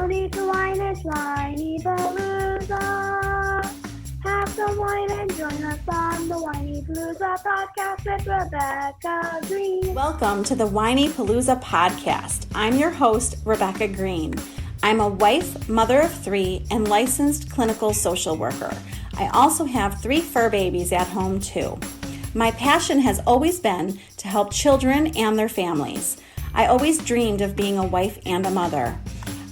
No need to whine, it's Whinypaluza. Have some wine and join us on the Whinypaluza podcast with Rebecca Greene. Welcome to the Whinypaluza podcast. I'm your host, Rebecca Greene. I'm a wife, mother of 3, and licensed clinical social worker. I also have 3 fur babies at home too. My passion has always been to help children and their families. I always dreamed of being a wife and a mother.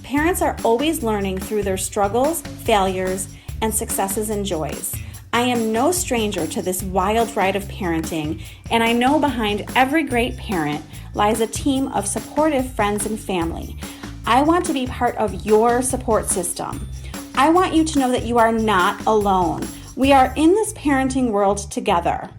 Parents are always learning through their struggles, failures, and successes and joys. I am no stranger to this wild ride of parenting, and I know behind every great parent lies a team of supportive friends and family. I want to be part of your support system. I want you to know that you are not alone. We are in this parenting world together.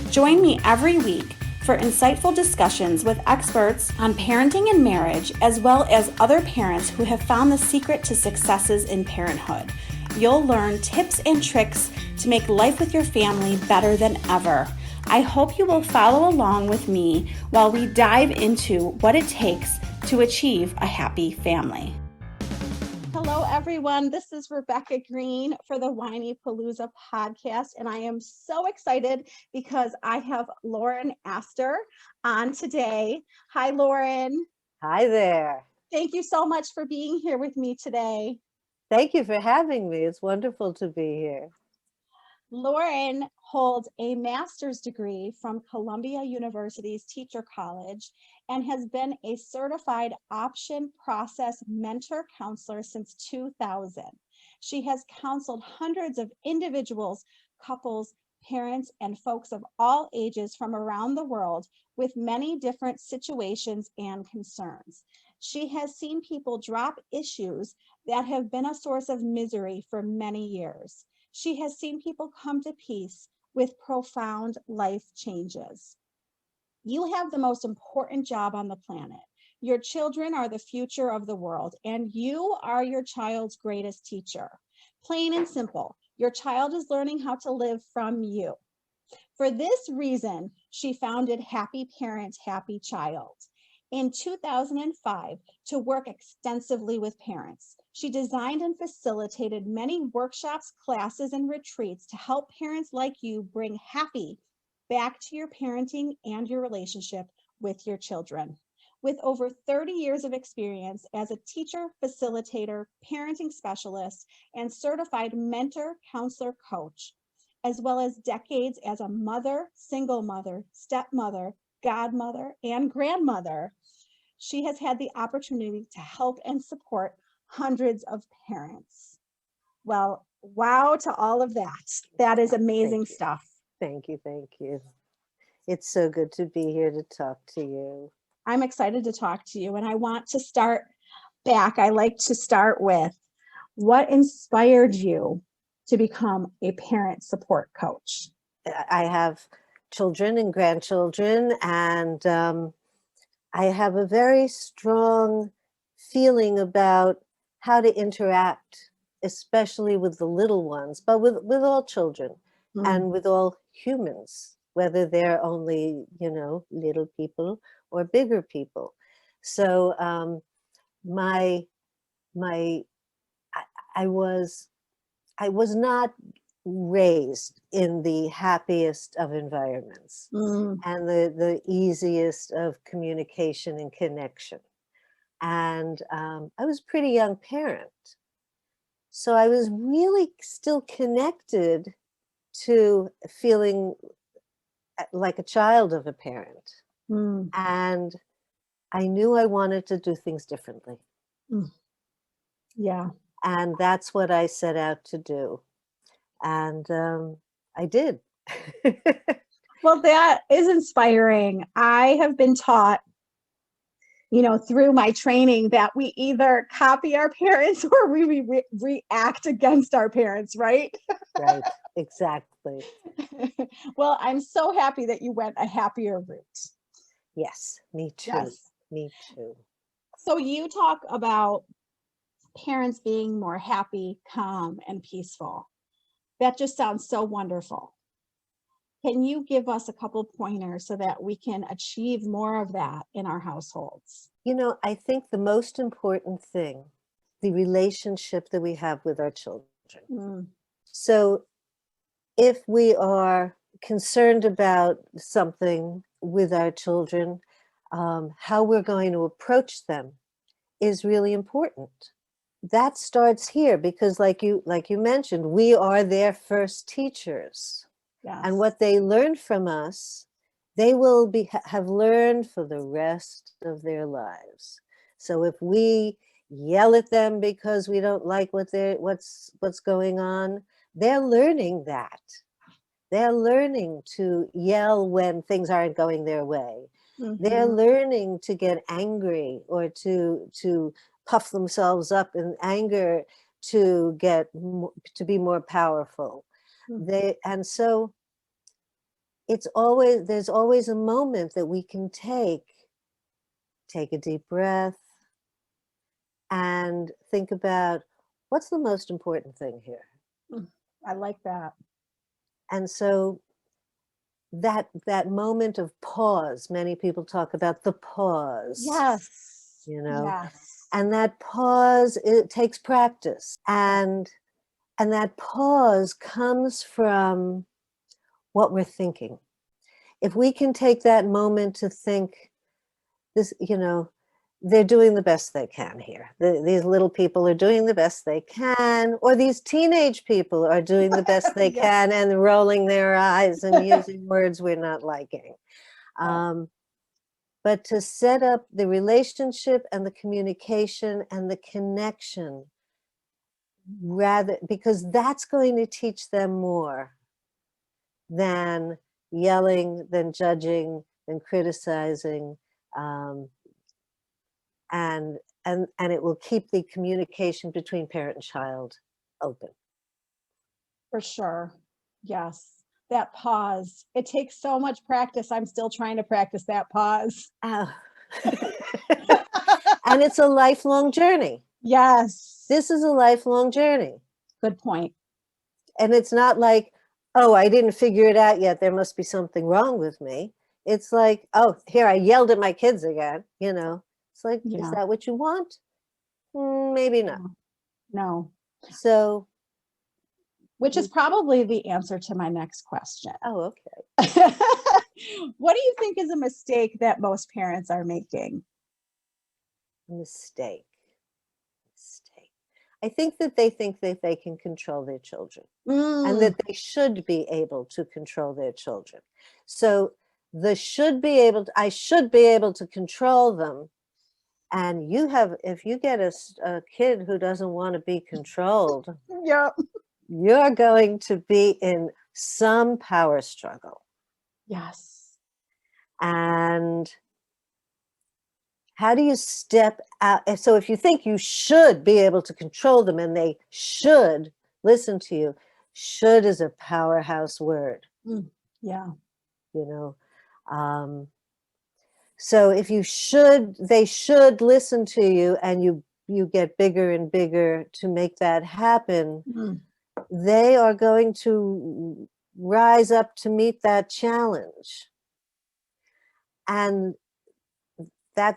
Join me every week for insightful discussions with experts on parenting and marriage, as well as other parents who have found the secret to successes in parenthood. You'll learn tips and tricks to make life with your family better than ever. I hope you will follow along with me while we dive into what it takes to achieve a happy family. Hello, everyone. This is Rebecca Greene for the Whinypaluza podcast, and I am so excited because I have Lauren Astor on today. Hi, Lauren. Hi there. Thank you so much for being here with me today. Thank you for having me. It's wonderful to be here. Lauren holds a master's degree from Columbia University's Teacher College and has been a certified option process mentor counselor since 2000. She has counseled hundreds of individuals, couples, parents, and folks of all ages from around the world with many different situations and concerns. She has seen people drop issues that have been a source of misery for many years. She has seen people come to peace with profound life changes. You have the most important job on the planet. Your children are the future of the world, and you are your child's greatest teacher. Plain and simple, your child is learning how to live from you. For this reason, she founded Happy Parent, Happy Child. In 2005, to work extensively with parents, she designed and facilitated many workshops, classes, and retreats to help parents like you bring happy back to your parenting and your relationship with your children. With over 30 years of experience as a teacher, facilitator, parenting specialist, and certified mentor, counselor, coach, as well as decades as a mother, single mother, stepmother, godmother, and grandmother, she has had the opportunity to help and support hundreds of parents. Well, wow to all of that. That is amazing stuff. Thank you. It's so good to be here to talk to you. I'm excited to talk to you, and I want to start back. I like to start with what inspired you to become a parent support coach? I have children and grandchildren, and I have a very strong feeling about how to interact, especially with the little ones, but with all children and with all humans, whether they're only, little people or bigger people. So I was not raised in the happiest of environments and the easiest of communication and connection. And I was a pretty young parent. So I was really still connected to feeling like a child of a parent. And I knew I wanted to do things differently. Yeah. And that's what I set out to do. And I did. Well, that is inspiring. I have been taught, through my training that we either copy our parents or we react against our parents, right? Right, exactly. Well, I'm so happy that you went a happier route. Yes, me too. Yes. Me too. So you talk about parents being more happy, calm, and peaceful. That just sounds so wonderful. Can you give us a couple pointers so that we can achieve more of that in our households? I think the most important thing the relationship that we have with our children. Mm. So if we are concerned about something with our children, how we're going to approach them is really important. That starts here because like you mentioned, we are their first teachers. Yes. And what they learn from us, they will have learned for the rest of their lives. So if we yell at them because we don't like what's going on, they're learning that. They're learning to yell when things aren't going their way. They're learning to get angry or to puff themselves up in anger to be more powerful. And so there's always a moment that we can take a deep breath and think about what's the most important thing here. I like that. And so that moment of pause, many people talk about the pause. Yes. Yes. And that pause, it takes practice. And that pause comes from what we're thinking. If we can take that moment to think this, they're doing the best they can here. These little people are doing the best they can, or these teenage people are doing the best they can and rolling their eyes and using words we're not liking. But to set up the relationship and the communication and the connection, because that's going to teach them more than yelling, than judging, than criticizing. And it will keep the communication between parent and child open. For sure. Yes. That pause. It takes so much practice. I'm still trying to practice that pause. Oh. And it's a lifelong journey. Yes. This is a lifelong journey. Good point. And it's not like, oh, I didn't figure it out yet. There must be something wrong with me. It's like, oh, here, I yelled at my kids again. It's like, is that what you want? Maybe not. No. So. Which is probably the answer to my next question. Oh, okay. What do you think is a mistake that most parents are making? Mistake. I think that they think that they can control their children and that they should be able to control their children. So I should be able to control them. And if you get a kid who doesn't want to be controlled, you're going to be in some power struggle. Yes. And how do you step out? So if you think you should be able to control them and they should listen to you, should is a powerhouse word. Yeah. So if they should listen to you, and you get bigger and bigger to make that happen, they are going to rise up to meet that challenge. And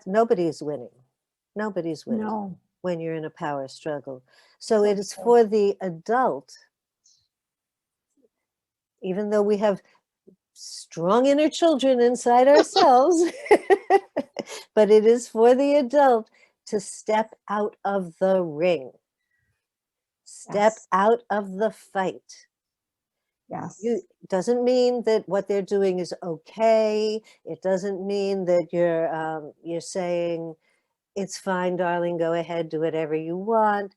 nobody's winning. Nobody's winning when you're in a power struggle. So it is for the adult, even though we have strong inner children inside ourselves, but it is for the adult to step out of the ring, step out of the fight. Yes. Doesn't mean that what they're doing is okay. It doesn't mean that you're saying, it's fine, darling, go ahead, do whatever you want.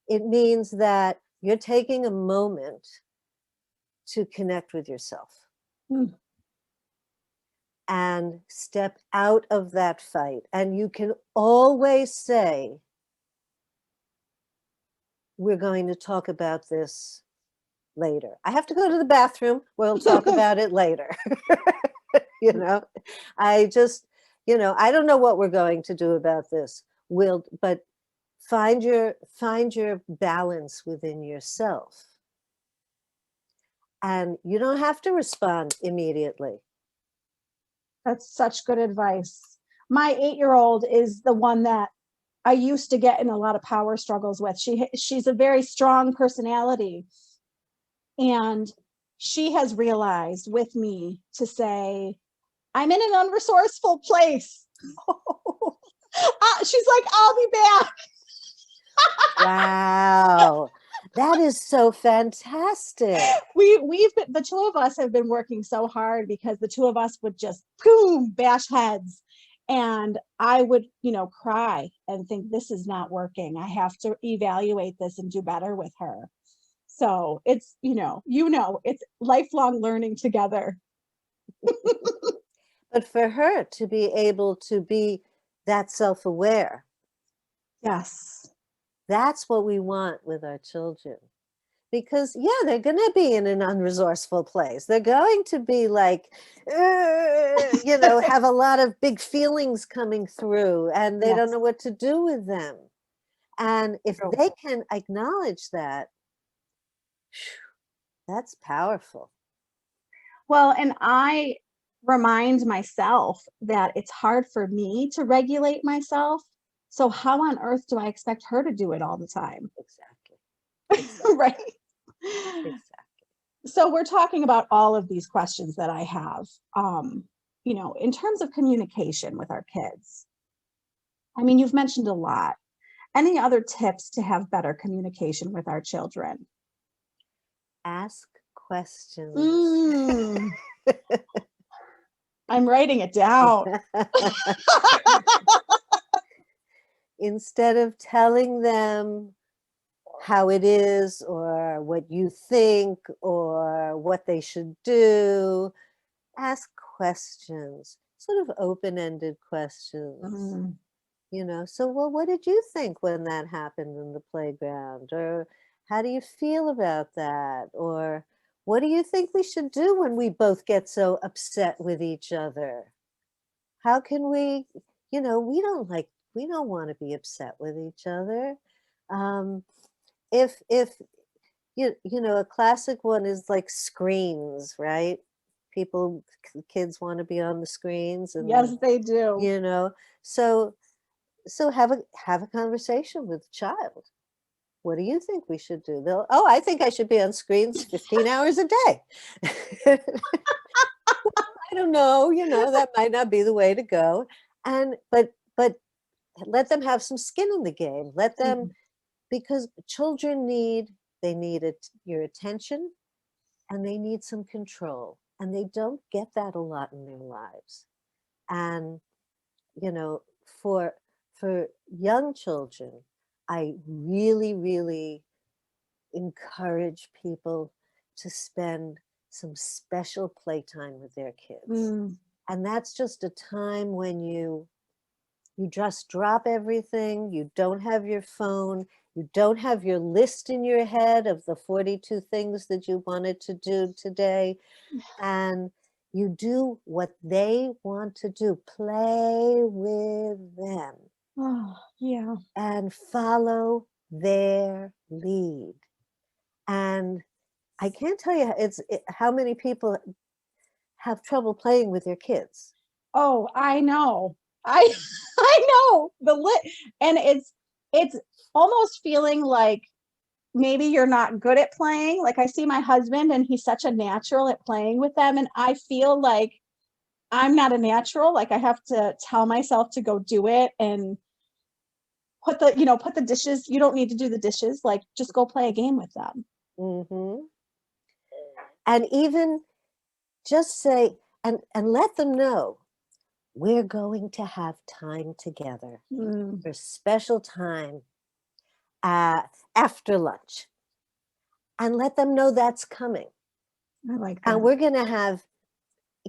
It means that you're taking a moment to connect with yourself and step out of that fight. And you can always say, we're going to talk about this later. I have to go to the bathroom. We'll talk about it later. I don't know what we're going to do about this. But find your balance within yourself. And you don't have to respond immediately. That's such good advice. My 8-year-old is the one that I used to get in a lot of power struggles with. She's a very strong personality. And she has realized with me to say, I'm in an unresourceful place. She's like, I'll be back. Wow. That is so fantastic. The two of us have been working so hard because the two of us would just boom, bash heads. And I would, cry and think, this is not working. I have to evaluate this and do better with her. So it's, it's lifelong learning together. But for her to be able to be that self-aware. Yes. That's what we want with our children. Because, yeah, they're going to be in an unresourceful place. They're going to be like, have a lot of big feelings coming through, and they don't know what to do with them. And if they can acknowledge that, that's powerful. Well, and I remind myself that it's hard for me to regulate myself. So how on earth do I expect her to do it all the time? Exactly. Right. Exactly. So we're talking about all of these questions that I have, in terms of communication with our kids. I mean, you've mentioned a lot. Any other tips to have better communication with our children? Ask questions. I'm writing it down. Instead of telling them how it is or what you think or what they should do, ask questions, sort of open-ended questions. So, well, what did you think when that happened in the playground? Or how do you feel about that? Or what do you think we should do when we both get so upset with each other? How can we, we don't want to be upset with each other. If a classic one is like screens, right? Kids want to be on the screens, and yes, they do. So have a conversation with the child. What do you think we should do? I think I should be on screens 15 hours a day. I don't know, that might not be the way to go. But let them have some skin in the game. Let them, because children need your attention, and they need some control, and they don't get that a lot in their lives. And for young children, I really, really encourage people to spend some special playtime with their kids. And that's just a time when you just drop everything. You don't have your phone. You don't have your list in your head of the 42 things that you wanted to do today. And you do what they want to do. Play with them. Oh, yeah. And follow their lead. And I can't tell you how many people have trouble playing with their kids. Oh, I know. I know and it's almost feeling like maybe you're not good at playing. Like I see my husband and he's such a natural at playing with them. And I feel like I'm not a natural. Like I have to tell myself to go do it and put the dishes. You don't need to do the dishes. Like just go play a game with them. And even just say, and let them know, we're going to have time together for special time after lunch. And let them know that's coming. I like that. And we're going to have,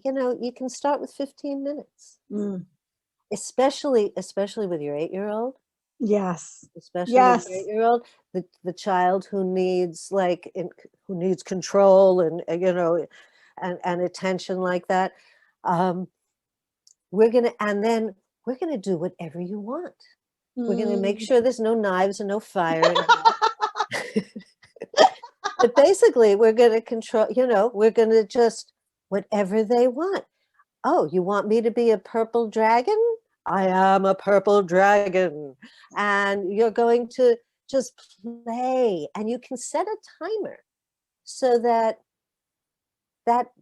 you can start with 15 minutes. Especially with your 8-year-old. Yes. Especially with your 8-year-old, the child who needs control and and attention like that. We're gonna do whatever you want. We're gonna make sure there's no knives and no fire. But basically, we're gonna control. We're gonna just whatever they want. Oh, you want me to be a purple dragon? I am a purple dragon. And you're going to just play, and you can set a timer so that that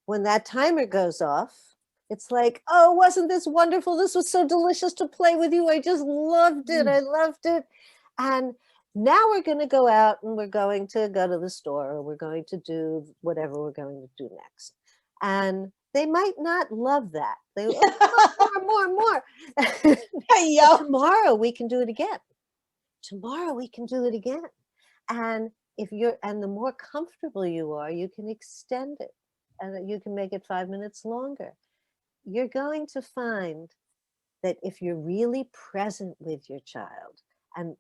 when that timer goes off, it's like, oh, wasn't this wonderful? This was so delicious to play with you. I just loved it. I loved it. And now we're going to go out and we're going to go to the store, or we're going to do whatever we're going to do next. And they might not love that. They more. Yeah. Tomorrow we can do it again. Tomorrow we can do it again. And the more comfortable you are, you can extend it, and you can make it 5 minutes longer. You're going to find that if you're really present with your child, and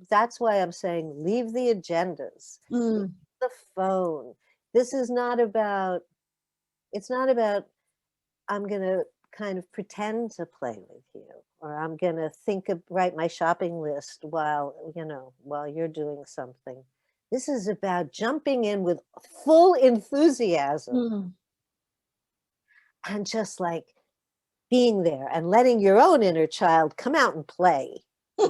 that's why I'm saying leave the agendas, leave the phone. This is not about, it's not about, I'm going to kind of pretend to play with you, or I'm going to write my shopping list while you're doing something. This is about jumping in with full enthusiasm and just like being there and letting your own inner child come out and play, and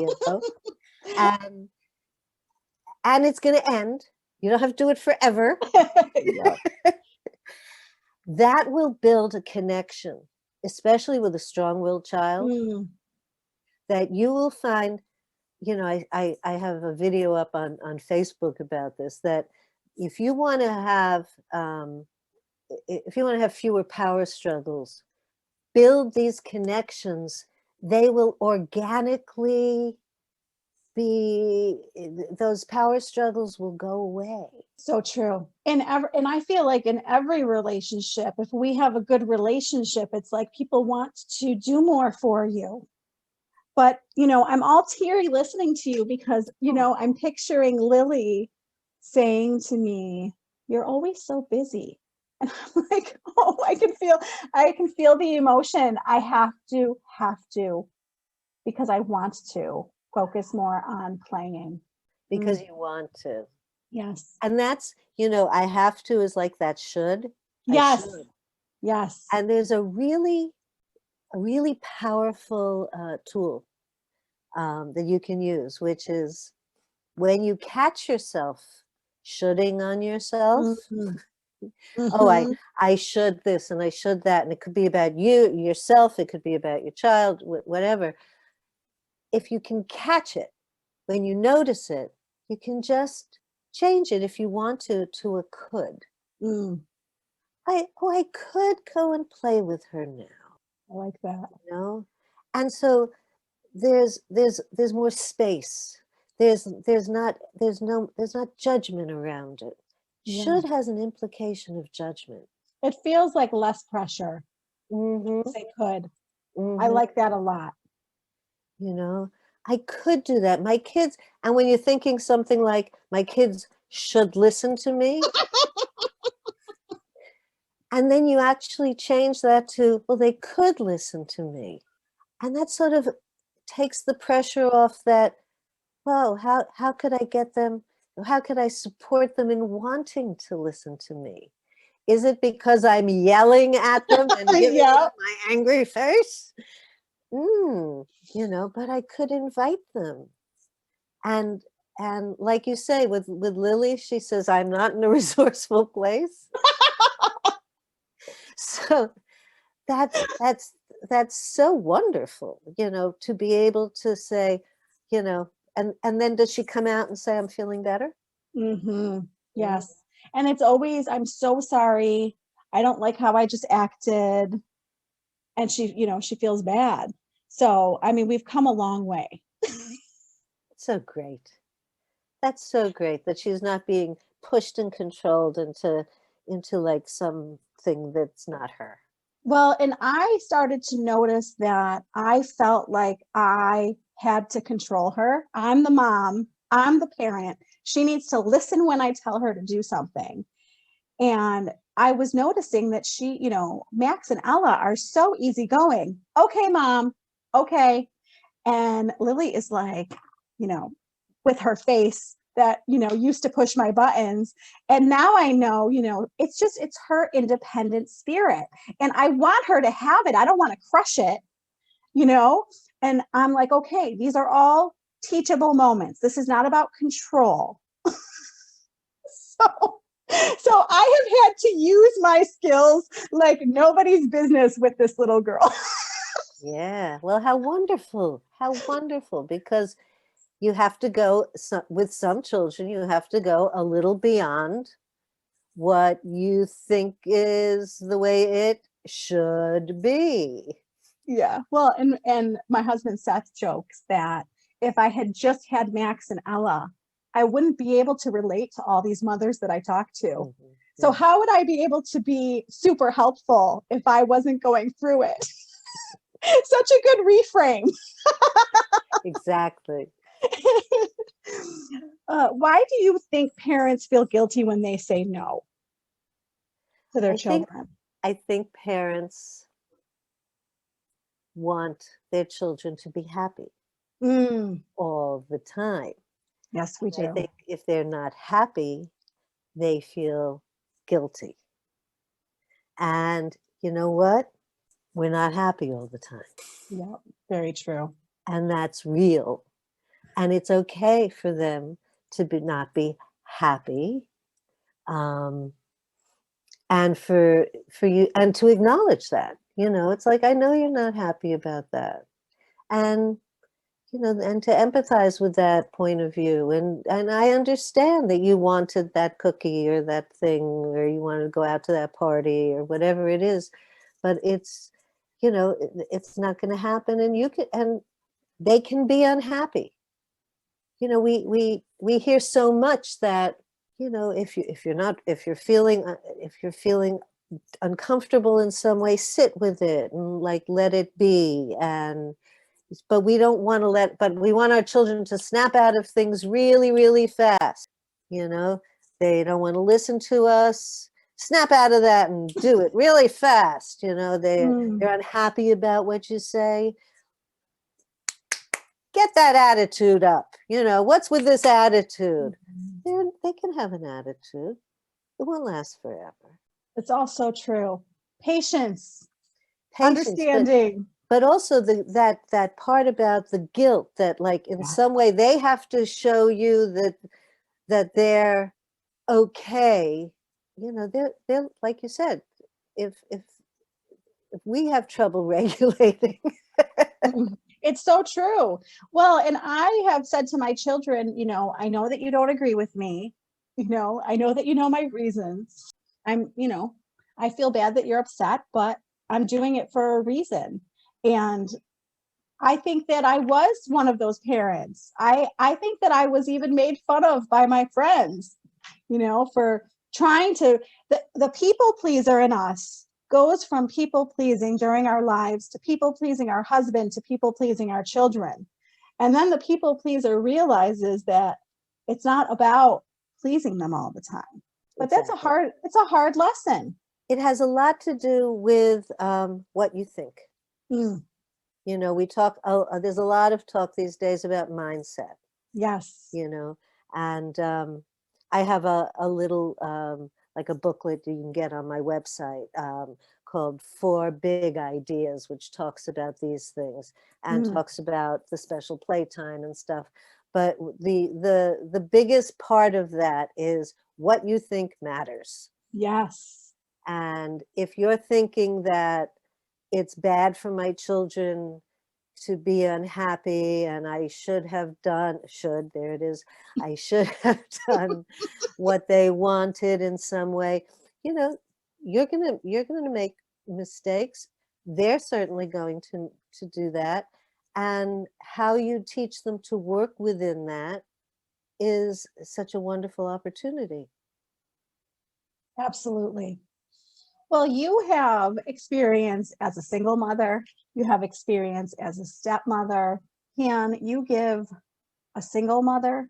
it's going to end. You don't have to do it forever. That will build a connection, especially with a strong-willed child, that you will find. I have a video up on Facebook about this, that if you want to have fewer power struggles, build these connections. They will organically those power struggles will go away. So true. And I feel like in every relationship, if we have a good relationship, it's like people want to do more for you. But, I'm all teary listening to you because, I'm picturing Lily saying to me, "You're always so busy." And I'm like, oh, I can feel the emotion. I have to, because I want to focus more on playing. Because you want to. Yes. And that's, I have to is like that should. Yes. Should. Yes. And there's a really powerful tool that you can use, which is when you catch yourself shoulding on yourself. Oh, I should this and I should that, and it could be about yourself, it could be about your child, whatever. If you can catch it, when you notice it, you can just change it if you want to a could. I could go and play with her now. I like that. And so there's more space. There's not judgment around it. Yeah. Should has an implication of judgment. It feels like less pressure. Say could. I like that a lot. I could do that. My kids, and when you're thinking something like, my kids should listen to me, and then you actually change that to, well, they could listen to me. And that sort of takes the pressure off that, well, how could I get them, how could I support them in wanting to listen to me? Is it because I'm yelling at them and giving them my angry face? But I could invite them. And like you say, with Lily, she says, I'm not in a resourceful place. So that's so wonderful, to be able to say, and then does she come out and say, I'm feeling better? Yes. And it's always, I'm so sorry. I don't like how I just acted. And she feels bad. So, we've come a long way. So great. That's so great that she's not being pushed and controlled into like something that's not her. Well, and I started to notice that I felt like I had to control her. I'm the mom. I'm the parent. She needs to listen when I tell her to do something. And I was noticing that she, Max and Ella are so easygoing. Okay, Mom. Okay. And Lily is like, with her face that, used to push my buttons. And now I know, it's her independent spirit. And I want her to have it. I don't want to crush it. And I'm like, okay, these are all teachable moments. This is not about control. So I have had to use my skills like nobody's business with this little girl. Yeah. Well, how wonderful. How wonderful. Because you have to go, with some children, you have to go a little beyond what you think is the way it should be. Yeah. Well, and my husband Seth jokes that if I had just had Max and Ella, I wouldn't be able to relate to all these mothers that I talk to. Mhm. So how would I be able to be super helpful if I wasn't going through it? Such a good reframe. Exactly. Why do you think parents feel guilty when they say no to their children? I think parents want their children to be happy all the time. Yes, we do. I think if they're not happy, they feel guilty. And you know what? We're not happy all the time. Yeah, very true. And that's real. And it's okay for them to not be happy. And for you, and to acknowledge that, it's like, I know you're not happy about that. And, and to empathize with that point of view. And I understand that you wanted that cookie or that thing, or you wanted to go out to that party or whatever it is, but it's, it's not going to happen. And they can be unhappy. We hear so much that, if you're feeling uncomfortable in some way, sit with it and like let it be. But we don't want to but we want our children to snap out of things really, really fast. They don't want to listen to us. Snap out of that and do it really fast. They're unhappy about what you say. Get that attitude up. What's with this attitude? They can have an attitude. It won't last forever. It's also true. Patience, Understanding. But also that part about the guilt, that like in some way they have to show you that they're okay. They're like you said, if we have trouble regulating. It's so true. Well, and I have said to my children, I know that you don't agree with me. I know that you know my reasons. I feel bad that you're upset, but I'm doing it for a reason. And I think that I was one of those parents. I think that I was even made fun of by my friends, for trying to, the people pleaser in us goes from people pleasing during our lives to people pleasing our husband to people pleasing our children. And then the people pleaser realizes that it's not about pleasing them all the time. But exactly. It's a hard lesson. It has a lot to do with what you think. We talk, there's a lot of talk these days about mindset. Yes. And I have a little, like a booklet you can get on my website called 4 Big Ideas, which talks about these things and talks about the special playtime and stuff. But the biggest part of that is what you think matters. Yes. And if you're thinking that it's bad for my children to be unhappy and I should have done, there it is, I should have done what they wanted in some way, you're gonna make mistakes. They're certainly going to do that. And how you teach them to work within that is such a wonderful opportunity. Absolutely. Well, you have experience as a single mother. You have experience as a stepmother. Can you give a single mother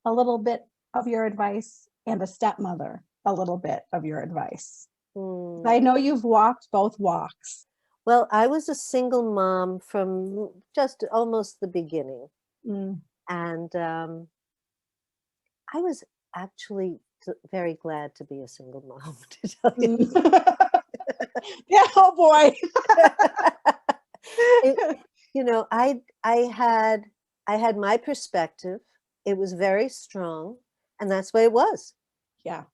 a little bit of your advice and a stepmother a little bit of your advice? I know you've walked both walks. Well, I was a single mom from just almost the beginning. And I was actually very glad to be a single mom, to tell you. Yeah, oh boy. It, you know, I had my perspective. It was very strong, and that's what it was, Yeah.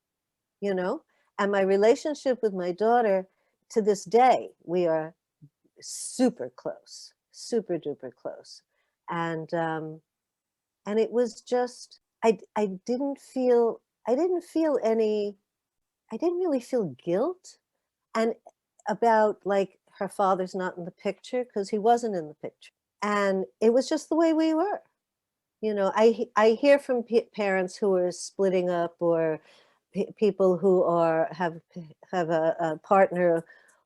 you know. And my relationship with my daughter, to this day, we are super close, super duper close. And it was just, I didn't feel, I didn't feel any, I didn't really feel guilt and about like her father's not in the picture, because he wasn't in the picture. And it was just the way we were. You know, I hear from parents who are splitting up, or people who are have a partner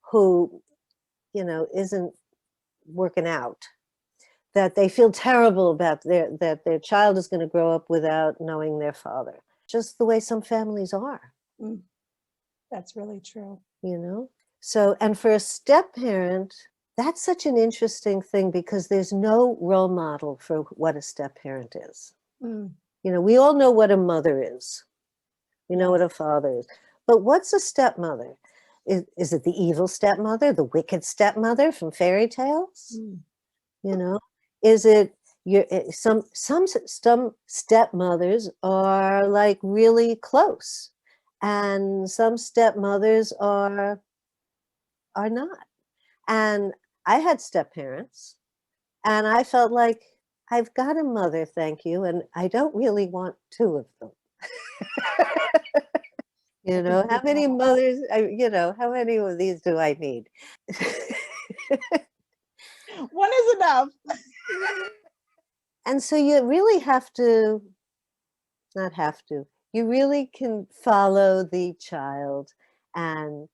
who, you know, isn't working out, that they feel terrible about that their child is going to grow up without knowing their father. Just the way some families are. Mm, that's really true. You know. So, and for a step parent, that's such an interesting thing, because there's no role model for what a step parent is. Mm, You know, we all know what a mother is. We know what a yes. father is. But what's a stepmother? Is it the evil stepmother, the wicked stepmother from fairy tales? Mm, You know, is it some stepmothers are like really close, and some stepmothers are not. And I had step parents, and I felt like, I've got a mother, thank you, and I don't really want two of them. I You can know, see how many that. mothers, you know, how many of these do I need? One is enough. And so you really have to, not have to, you really can follow the child, and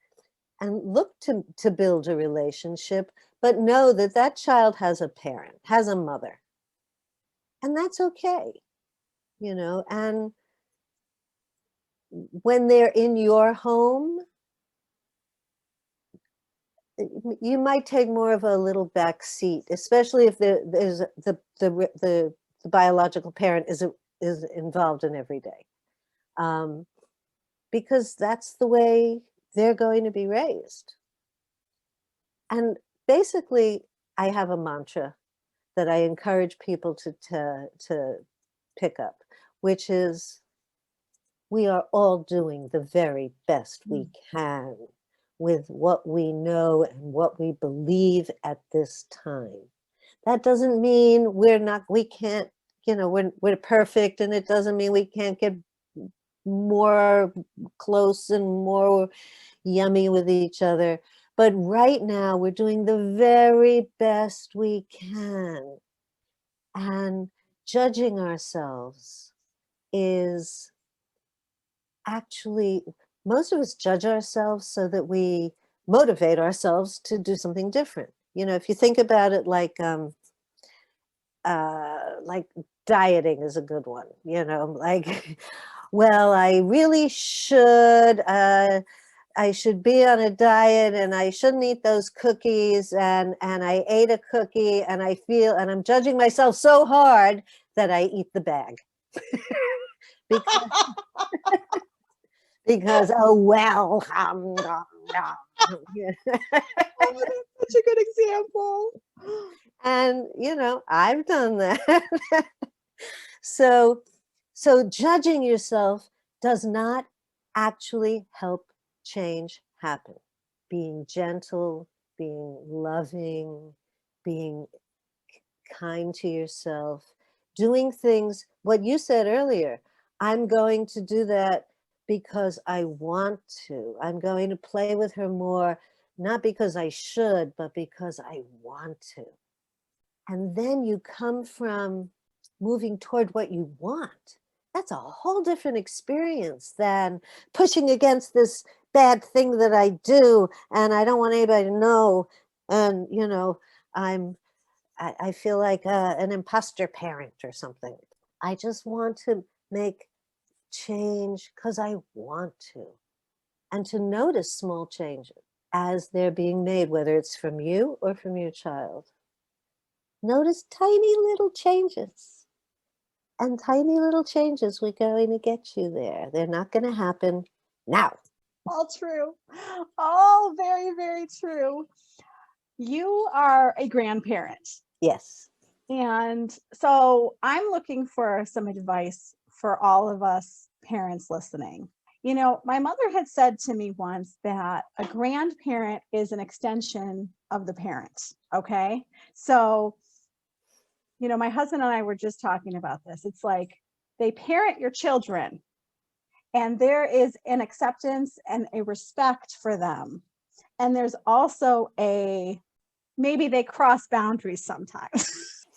look to build a relationship, but know that that child has a parent, has a mother, and that's okay, you know. And when they're in your home, you might take more of a little back seat, especially if there's the biological parent is involved in every day, um, because that's the way they're going to be raised. And basically, I have a mantra that I encourage people to pick up, which is, we are all doing the very best we can with what we know and what we believe at this time. That doesn't mean we can't, you know, we're perfect, and it doesn't mean we can't get more close and more yummy with each other. But right now, we're doing the very best we can. And judging ourselves is actually, most of us judge ourselves so that we motivate ourselves to do something different. You know, if you think about it, like dieting is a good one, you know, like, well, I really should, I should be on a diet, and I shouldn't eat those cookies, and I ate a cookie, and I feel, and I'm judging myself so hard that I eat the bag. because, because, oh well. Oh, that's such a good example. And you know, I've done that. so judging yourself does not actually help change happen. Being gentle, being loving, being kind to yourself, doing things, what you said earlier, I'm going to do that because I want to. I'm going to play with her more, not because I should, but because I want to. And then you come from moving toward what you want. That's a whole different experience than pushing against this bad thing that I do, and I don't want anybody to know. And, you know, I feel like an imposter parent or something. I just want to make change because I want to, and to notice small changes as they're being made, whether it's from you or from your child. Notice tiny little changes, and tiny little changes we're going to get you there. They're not going to happen now. All true. All very, very true. you are a grandparent. Yes. And so I'm looking for some advice for all of us parents listening. You know, my mother had said to me once that a grandparent is an extension of the parent. Okay. So, you know, my husband and I were just talking about this. It's like they parent your children, and there is an acceptance and a respect for them. And there's also maybe they cross boundaries sometimes.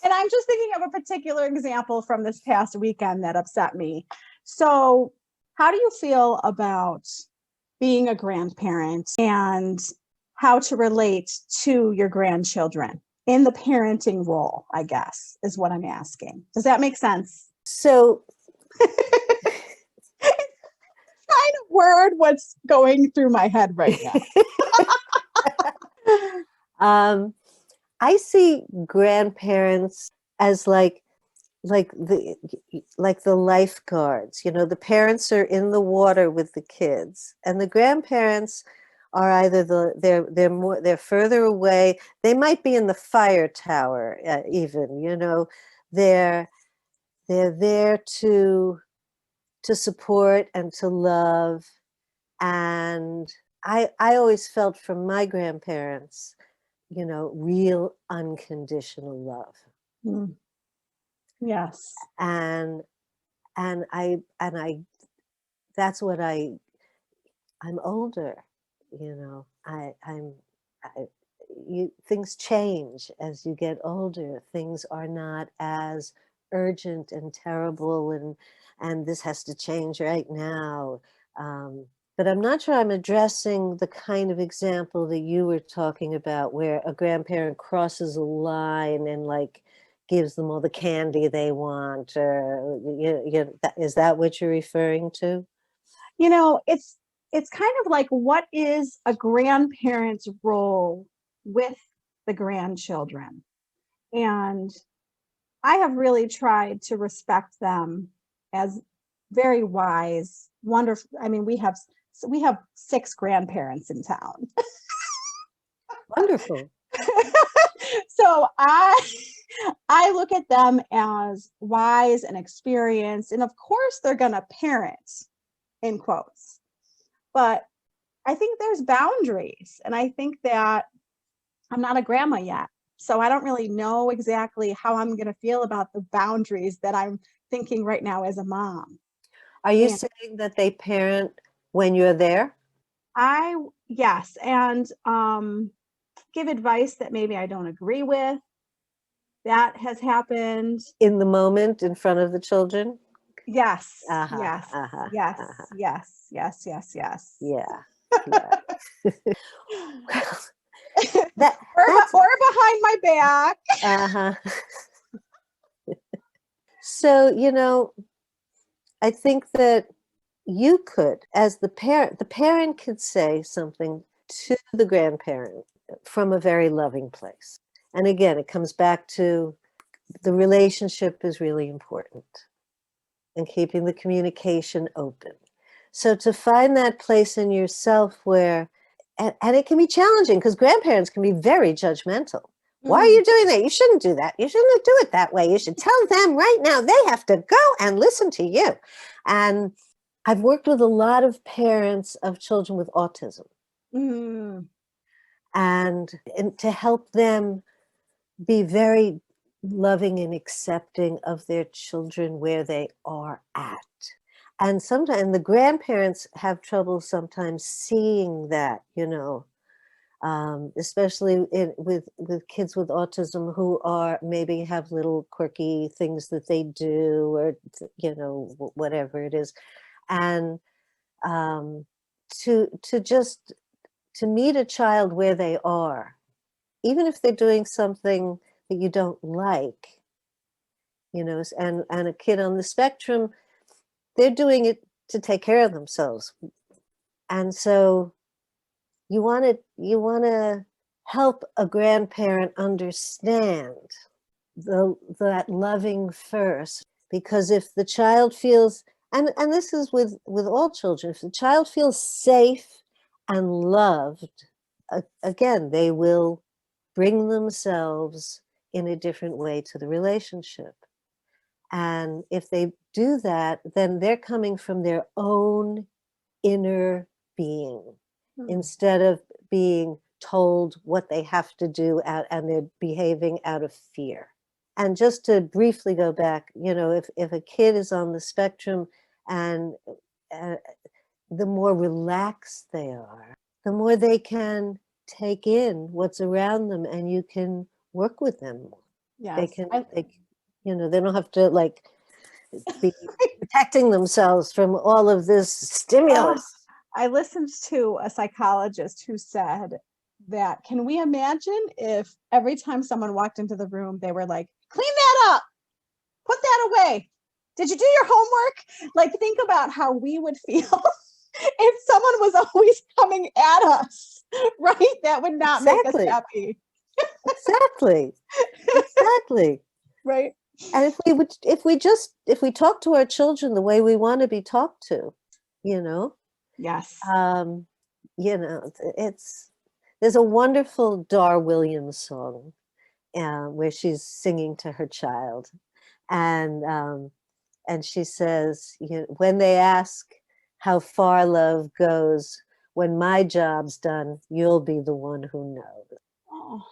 And I'm just thinking of a particular example from this past weekend that upset me. So, how do you feel about being a grandparent and how to relate to your grandchildren in the parenting role, I guess, is what I'm asking. Does that make sense? So, Trying to word what's going through my head right now. I see grandparents as like the lifeguards. You know, the parents are in the water with the kids, and the grandparents are either they're further away. They might be in the fire tower, even. You know, they're there to support and to love. And I always felt from my grandparents, you know, real unconditional love. Mm. Yes. And I that's what I'm older, you know, things change as you get older. Things are not as urgent and terrible, and this has to change right now. But I'm not sure I'm addressing the kind of example that you were talking about, where a grandparent crosses a line and like gives them all the candy they want. Or is that what you're referring to? You know, it's kind of like, what is a grandparent's role with the grandchildren? And I have really tried to respect them as very wise, wonderful. I mean, we have 6 grandparents in town. Wonderful. So I look at them as wise and experienced, and of course they're going to parent, in quotes. But I think there's boundaries, and I think that I'm not a grandma yet. So I don't really know exactly how I'm going to feel about the boundaries that I'm thinking right now as a mom. Are you saying that they parent when you're there? Yes, and give advice that maybe I don't agree with. That has happened. In the moment, in front of the children? Yes, Uh-huh, yes, uh-huh, yes, uh-huh. yes, yes, yes, yes. Yeah. Yeah. Or behind my back. Uh-huh. So, you know, I think that you could, as the parent could say something to the grandparent from a very loving place. And again, it comes back to the relationship is really important, and keeping the communication open. So to find that place in yourself where, and it can be challenging because grandparents can be very judgmental. Why are you doing that? You shouldn't do that. You shouldn't do it that way. You should tell them right now they have to go and listen to you. And I've worked with a lot of parents of children with autism. And to help them be very loving and accepting of their children where they are at. And sometimes the grandparents have trouble sometimes seeing that, you know, especially with kids with autism who are maybe have little quirky things that they do, or, you know, whatever it is. And to meet a child where they are, even if they're doing something that you don't like, you know, and a kid on the spectrum, they're doing it to take care of themselves. And so you want to help a grandparent understand that loving first, because if the child feels, and this is with all children, if the child feels safe and loved, again, they will bring themselves in a different way to the relationship. And if they do that, then they're coming from their own inner being instead of being told what they have to do and they're behaving out of fear. And just to briefly go back, if a kid is on the spectrum and the more relaxed they are, the more they can take in what's around them and you can work with them. Yes. They don't have to be protecting themselves from all of this stimulus. I listened to a psychologist who said that, can we imagine if every time someone walked into the room, they were like, clean that up, put that away. Did you do your homework? Think about how we would feel if someone was always coming at us, right? That would not make us happy. Exactly. Right. And if we talk to our children the way we want to be talked to, yes. There's a wonderful Dar Williams song where she's singing to her child, and she says, when they ask how far love goes, when my job's done, you'll be the one who knows. Oh,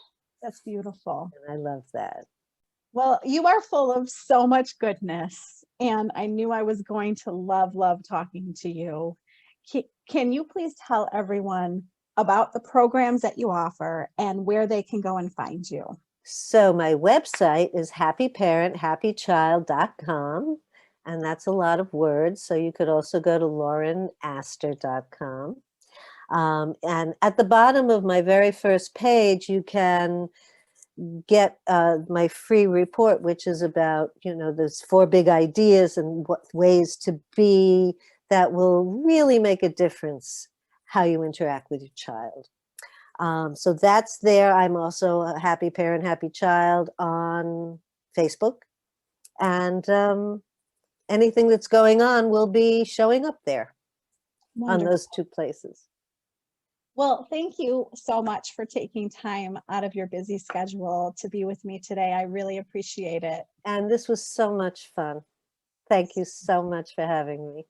that's beautiful. And I love that. Well, you are full of so much goodness, and I knew I was going to love talking to you. Can you please tell everyone about the programs that you offer and where they can go and find you? So my website is happyparenthappychild.com, and that's a lot of words. So you could also go to laurenastor.com. And at the bottom of my very first page, you can get my free report, which is about, those 4 big ideas and what ways to be that will really make a difference how you interact with your child. So that's there. I'm also a Happy Parent, Happy Child on Facebook. And anything that's going on will be showing up there. Wonderful. On those 2 places. Well, thank you so much for taking time out of your busy schedule to be with me today. I really appreciate it. And this was so much fun. Thank you so much for having me.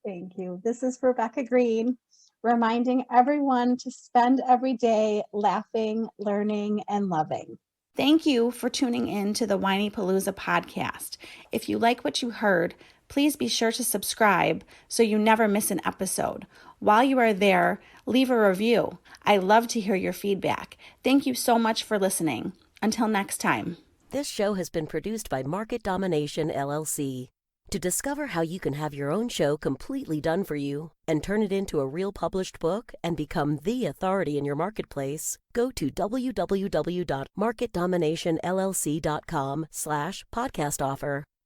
Thank you. This is Rebecca Greene, reminding everyone to spend every day laughing, learning, and loving. Thank you for tuning in to the Whinypaluza podcast. If you like what you heard, please be sure to subscribe so you never miss an episode. While you are there, leave a review. I love to hear your feedback. Thank you so much for listening. Until next time. This show has been produced by Market Domination, LLC. To discover how you can have your own show completely done for you and turn it into a real published book and become the authority in your marketplace, go to www.marketdominationllc.com/podcast offer.